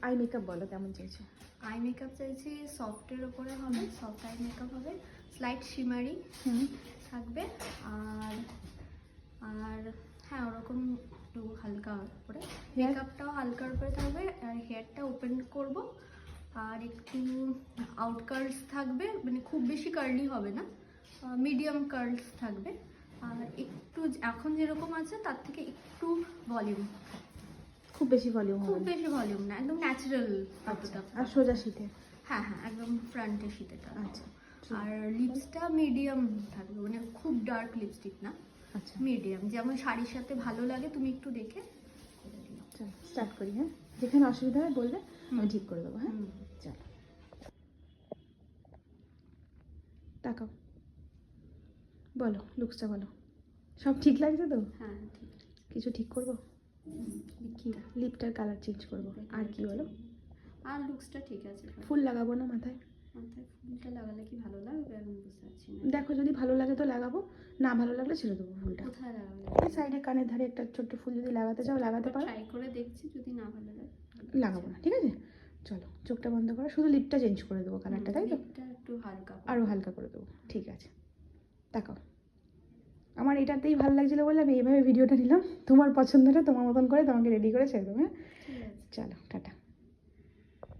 Eye makeup বলো কেমন চাইছো? আই মেকআপ চাইছি সফটের ওপরে হবে, সফট আই মেকআপ হবে, স্লাইট শিমারি থাকবে। আর আর হ্যাঁ ওরকম একটু হালকা উপরে, মেকআপটাও হালকার উপরে থাকবে। আর হেয়ারটা ওপেন করব, আর একটু আউট কার্লস থাকবে, মানে খুব বেশি কার্লি হবে না, মিডিয়াম কার্লস থাকবে। আর একটু এখন যেরকম আছে তার থেকে একটু ভলিউম, খুব বেশি ভলিউম খুব হবে? বেশি ভলিউম না, একদম ন্যাচারাল। আচ্ছা, আর সোজা শীতে? হ্যাঁ হ্যাঁ একদম ফ্রন্টে শীতেটা। আচ্ছা, আর লিপসটা মিডিয়াম থাকবে, মানে খুব ডার্ক লিপস্টিক না, আচ্ছা মিডিয়াম, যেমন শাড়ির সাথে ভালো লাগে তুমি একটু দেখে করে দিও। চলো স্টার্ট করি। হ্যাঁ, যেখানে অসুবিধা হয় বলবে, আমি ঠিক করে দেবো। হ্যাঁ চলো, তাকাও, বলো লুকসটা বলো। সব ঠিক লাগছে তো? হ্যাঁ ঠিক আছে। কিছু ঠিক করবো? কি লিপটার কালার চেঞ্জ করবো, আর কি বলো? আর লুকসটা ঠিক আছে। ফুল লাগাবো না মাথায়? মাথায় ফুলটা লাগালে কি ভালো লাগবে আমি বুঝতে পারছি না। দেখো যদি ভালো লাগে তো লাগাবো, না ভালো লাগলে ছেড়ে দেবো ফুলটা। কোথায় লাগাবে? এই সাইডে কানের ধারে একটা ছোট্ট ফুল যদি লাগাতে চাও লাগাতে পারো। ট্রাই করে দেখছি, যদি না ভালো লাগে লাগাবো না, ঠিক আছে? চলো চোখটা বন্ধ করো, শুধু লিপটা চেঞ্জ করে দেবো কালারটা, তাই তো? লিপটা একটু হালকা, আরও হালকা করে দেবো, ঠিক আছে। তাকাও, আমার এটাতেই ভালো লাগছিলো বলে আমি এইভাবে ভিডিওটা নিলাম। তোমার পছন্দটা তোমার মতন করে তোমাকে রেডি করে ছেড়ে দেবো। হ্যাঁ ঠিক আছে। চলো টাটা।